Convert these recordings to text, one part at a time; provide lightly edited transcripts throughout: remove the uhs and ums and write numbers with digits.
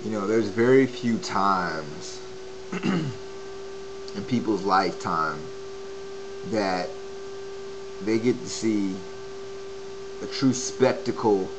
You know, there's very few times in people's lifetime that they get to see a true spectacle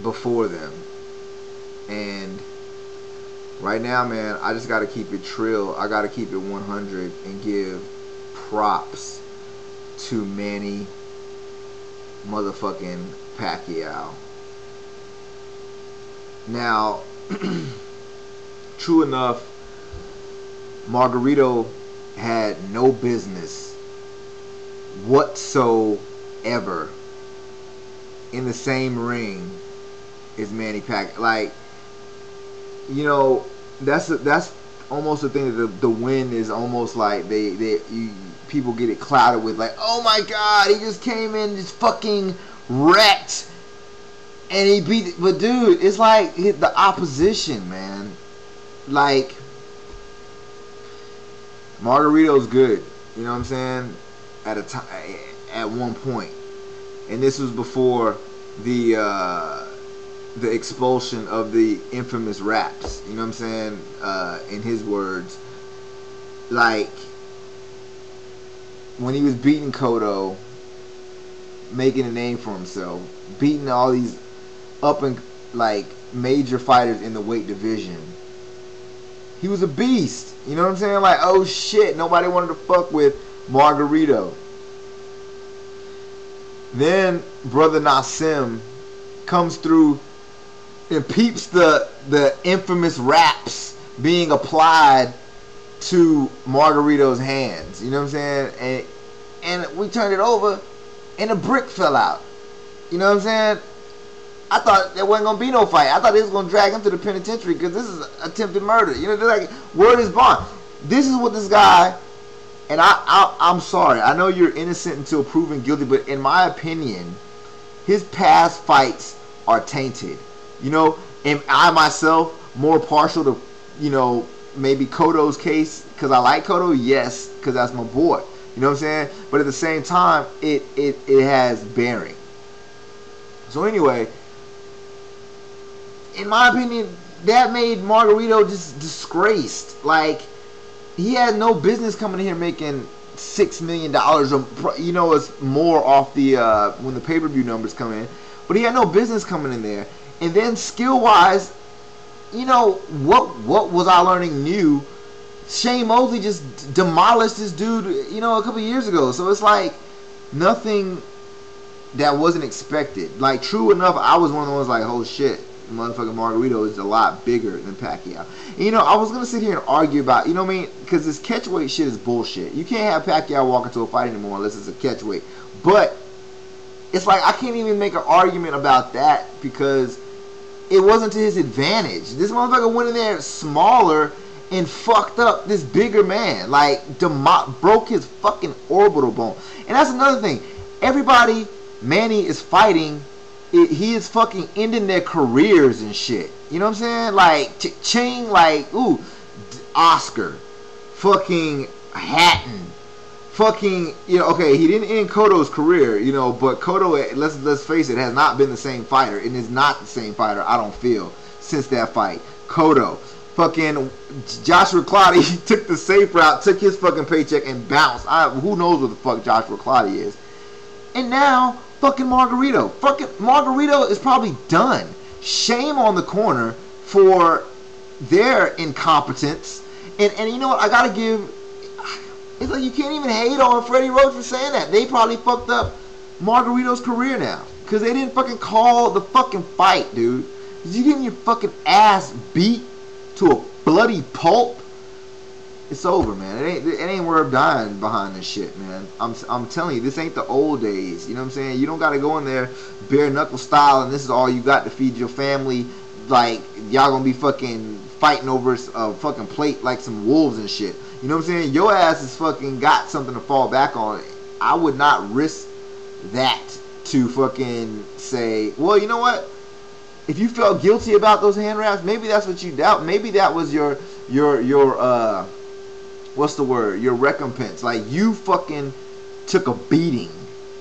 before them. And right now, man, I just gotta keep it trill. I gotta keep it 100 and give props to Manny motherfucking Pacquiao. Now, true enough, Margarito had no business whatsoever in the same ring as Manny Pacquiao. Like, you know, that's almost the thing that the win is almost like people get it clouded with, like, oh my god, he just came in, just fucking wrecked, and he beat. But dude, it's like the opposition, man. Like, Margarito's good, you know what I'm saying? At a time, at one point, and this was before the expulsion of the infamous raps. You know what I'm saying? In his words, like when he was beating Cotto, making a name for himself, beating all these up and like major fighters in the weight division. He was a beast. You know what I'm saying? Like, oh shit, nobody wanted to fuck with Margarito. Then Brother Nassim comes through and peeps the infamous raps being applied to Margarito's hands. You know what I'm saying? And we turned it over and a brick fell out. You know what I'm saying? I thought there wasn't going to be no fight. I thought they was going to drag him to the penitentiary because this is attempted murder. You know, they're like, word is bond. This is what this guy, and I'm sorry. I know you're innocent until proven guilty, but in my opinion, his past fights are tainted. You know, am I myself more partial to, you know, maybe Cotto's case because I like Cotto? Yes, because that's my boy. You know what I'm saying? But at the same time, it has bearing. So anyway, in my opinion, that made Margarito just disgraced. Like, he had no business coming in here making $6 million, or, you know, it's more off the when the pay-per-view numbers come in. But he had no business coming in there. And then skill-wise, you know, what was I learning new? Shane Mosley just demolished this dude, you know, a couple years ago. So it's like nothing that wasn't expected. Like, true enough, I was one of the ones like, oh shit, motherfucking Margarito is a lot bigger than Pacquiao. And, you know, I was gonna sit here and argue about, you know what I mean, because this catchweight shit is bullshit. You can't have Pacquiao walk into a fight anymore unless it's a catchweight. But it's like I can't even make an argument about that because it wasn't to his advantage. This motherfucker went in there smaller and fucked up this bigger man. Like, broke his fucking orbital bone. And that's another thing. Everybody Manny is fighting, he is fucking ending their careers and shit. You know what I'm saying? Like, Ching, like, ooh, Oscar, fucking Hatton, fucking, you know, okay, he didn't end Cotto's career, you know, but Cotto, let's face it, has not been the same fighter, and is not the same fighter, I don't feel, since that fight. Cotto, fucking Joshua Clottey took the safe route, took his fucking paycheck and bounced. Who knows what the fuck Joshua Clottey is. And now, fucking Margarito. Fucking Margarito is probably done. Shame on the corner for their incompetence. And you know what, I gotta give, it's like you can't even hate on Freddie Roach for saying that. They probably fucked up Margarito's career now. Because they didn't fucking call the fucking fight, dude. You getting your fucking ass beat to a bloody pulp. It's over, man. It ain't worth dying behind this shit, man. I'm telling you, this ain't the old days. You know what I'm saying? You don't gotta go in there bare knuckle style and this is all you got to feed your family. Like, y'all gonna be fucking fighting over a fucking plate like some wolves and shit. You know what I'm saying? Your ass has fucking got something to fall back on. I would not risk that to fucking say, well, you know what? If you felt guilty about those hand wraps, maybe that's what you doubt. Maybe that was your what's the word? Your recompense. Like, you fucking took a beating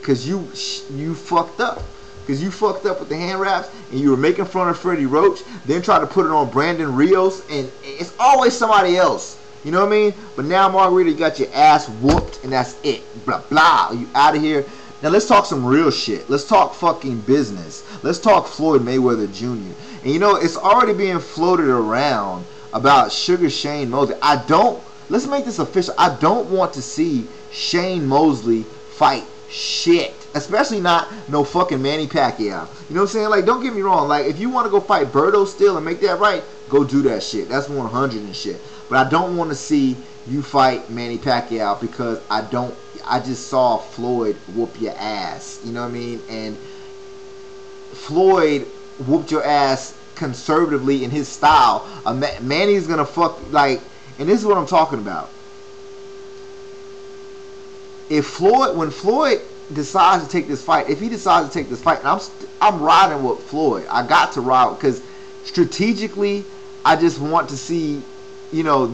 because you fucked up. because you fucked up with the hand wraps and you were making fun of Freddie Roach, then try to put it on Brandon Rios, and it's always somebody else. You know what I mean? But now, Margarita, you got your ass whooped, and that's it. Blah, blah. You out of here. Now, let's talk some real shit. Let's talk fucking business. Let's talk Floyd Mayweather Jr. And, you know, it's already being floated around about Sugar Shane Mosley. Let's make this official. I don't want to see Shane Mosley fight shit. Especially not no fucking Manny Pacquiao. You know what I'm saying? Like, don't get me wrong. Like, if you want to go fight Berto still and make that right, go do that shit. That's 100 and shit. But I don't want to see you fight Manny Pacquiao because I just saw Floyd whoop your ass. You know what I mean? And Floyd whooped your ass conservatively in his style. Manny's gonna fuck, like, and this is what I'm talking about. When Floyd decides to take this fight, if he decides to take this fight, and I'm riding with Floyd. I got to ride because strategically, I just want to see. You know,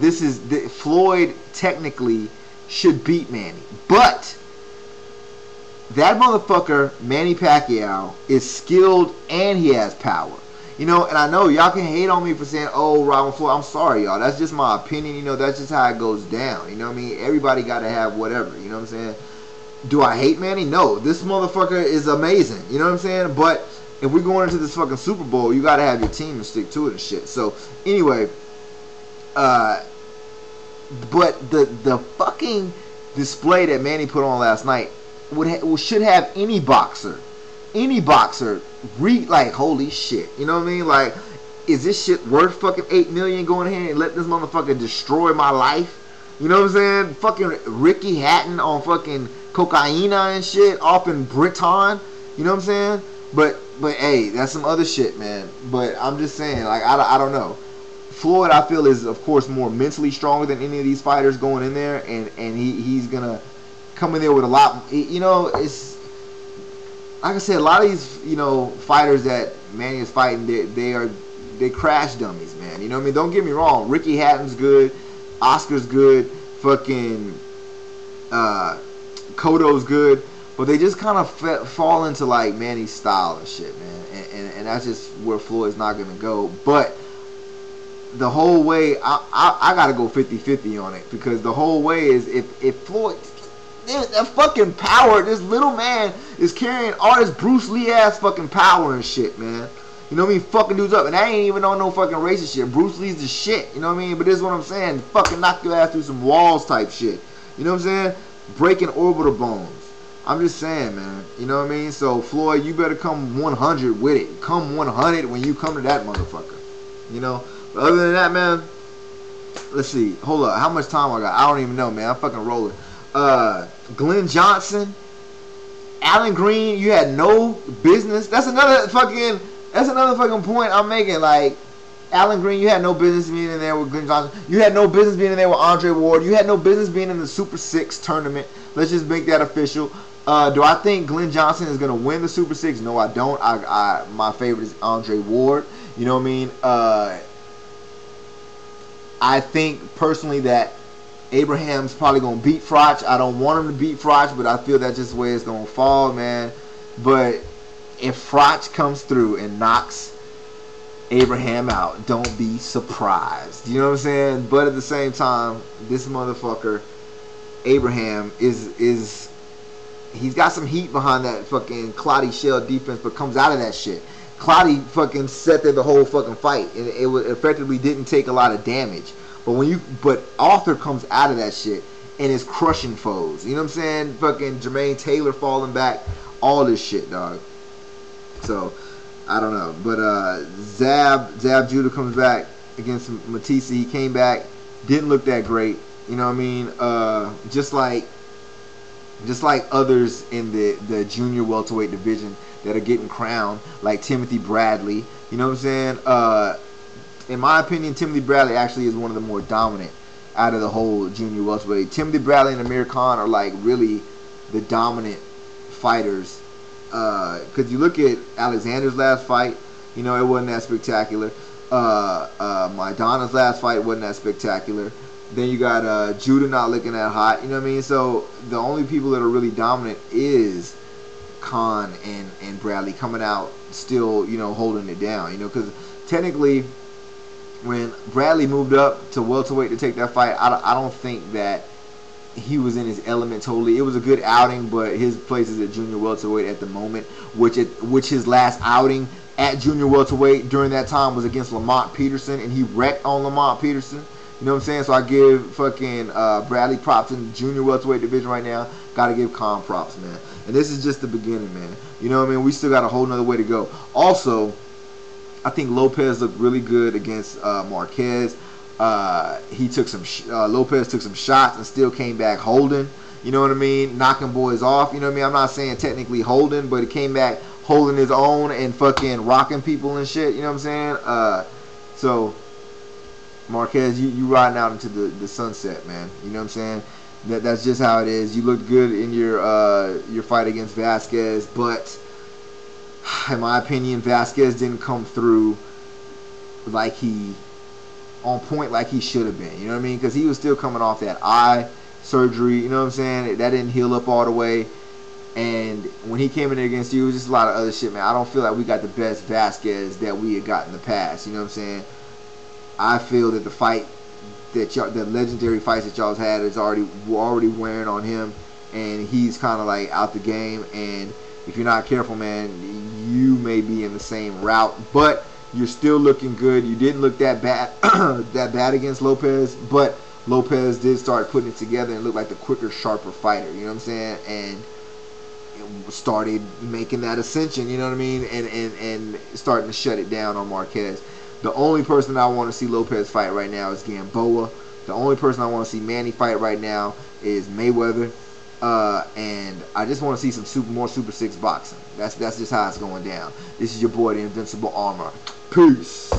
Floyd technically should beat Manny. But that motherfucker, Manny Pacquiao, is skilled and he has power. You know, and I know y'all can hate on me for saying, oh, Robin Floyd. I'm sorry, y'all. That's just my opinion. You know, that's just how it goes down. You know what I mean? Everybody got to have whatever. You know what I'm saying? Do I hate Manny? No. This motherfucker is amazing. You know what I'm saying? But if we're going into this fucking Super Bowl, you got to have your team and stick to it and shit. So, anyway... but the fucking display that Manny put on last night should have any boxer like, holy shit, you know what I mean? Like, is this shit worth fucking $8 million going ahead and let this motherfucker destroy my life? You know what I'm saying? Fucking Ricky Hatton on fucking cocaine and shit off in Britain. You know what I'm saying? But hey, that's some other shit, man. But I'm just saying, like, I don't know. Floyd, I feel, is, of course, more mentally stronger than any of these fighters going in there, and he's going to come in there with a lot, you know, it's, like I said, a lot of these, you know, fighters that Manny is fighting, they crash dummies, man, you know what I mean? Don't get me wrong, Ricky Hatton's good, Oscar's good, fucking Cotto's good, but they just kind of fall into, like, Manny's style and shit, man, and that's just where Floyd's not going to go, but the whole way, I gotta go 50-50 on it, because the whole way is if Floyd, that fucking power, this little man is carrying all this Bruce Lee ass fucking power and shit, man. You know what I mean? Fucking dudes up, and I ain't even on no fucking racist shit. Bruce Lee's the shit, you know what I mean? But this is what I'm saying, fucking knock your ass through some walls type shit. You know what I'm saying? Breaking orbital bones. I'm just saying, man. You know what I mean? So Floyd, you better come 100 with it. Come 100 when you come to that motherfucker. You know? But other than that, man, let's see. Hold up. How much time I got? I don't even know, man. I'm fucking rolling. Glenn Johnson, Alan Green, you had no business. That's another fucking point I'm making. Like, Alan Green, you had no business being in there with Glenn Johnson. You had no business being in there with Andre Ward. You had no business being in the Super 6 tournament. Let's just make that official. Do I think Glenn Johnson is going to win the Super 6? No, I don't. My favorite is Andre Ward. You know what I mean? I think personally that Abraham's probably going to beat Froch. I don't want him to beat Froch, but I feel that's just the way it's going to fall, man. But if Froch comes through and knocks Abraham out, don't be surprised. You know what I'm saying? But at the same time, this motherfucker, Abraham, is he's got some heat behind that fucking Clotty shell defense, but comes out of that shit. Clotty fucking sat there the whole fucking fight, and it effectively didn't take a lot of damage. But Arthur comes out of that shit and is crushing foes. You know what I'm saying? Fucking Jermaine Taylor falling back, all this shit, dog. So I don't know, but Zab Judah comes back against Matisse. He came back, didn't look that great. You know what I mean? Just like others in the junior welterweight division that are getting crowned, like Timothy Bradley. You know what I'm saying? In my opinion, Timothy Bradley actually is one of the more dominant out of the whole junior welterweight. Timothy Bradley and Amir Khan are like really the dominant fighters. Because you look at Alexander's last fight, you know, it wasn't that spectacular. Maidana's last fight wasn't that spectacular. Then you got Judah not looking that hot. You know what I mean? So the only people that are really dominant is Khan and Bradley coming out still, you know, holding it down, you know, because technically when Bradley moved up to welterweight to take that fight, I don't think that he was in his element totally. It was a good outing, but his place is at junior welterweight at the moment, which his last outing at junior welterweight during that time was against Lamont Peterson, and he wrecked on Lamont Peterson. You know what I'm saying? So I give fucking Bradley props in the junior welterweight division right now. Got to give Khan props, man. And this is just the beginning, man. You know what I mean? We still got a whole nother way to go. Also, I think Lopez looked really good against Marquez. He took some Lopez took some shots and still came back holding. You know what I mean? Knocking boys off. You know what I mean? I'm not saying technically holding, but he came back holding his own and fucking rocking people and shit. You know what I'm saying? So Marquez, you riding out into the sunset, man. You know what I'm saying? That's just how it is. You looked good in your fight against Vasquez, but in my opinion, Vasquez didn't come through like on point like he should have been. You know what I mean? Because he was still coming off that eye surgery. You know what I'm saying? That didn't heal up all the way. And when he came in there against you, it was just a lot of other shit, man. I don't feel like we got the best Vasquez that we had got in the past. You know what I'm saying? I feel that the fight the legendary fights that y'all's had is already wearing on him, and he's kind of like out the game. And if you're not careful, man, you may be in the same route, but you're still looking good. You didn't look that bad against Lopez, but Lopez did start putting it together and looked like the quicker, sharper fighter. You know what I'm saying? And started making that ascension. You know what I mean? And starting to shut it down on Marquez. The only person I want to see Lopez fight right now is Gamboa. The only person I want to see Manny fight right now is Mayweather. And I just want to see some more Super 6 boxing. That's just how it's going down. This is your boy, the Invincible Armor. Peace.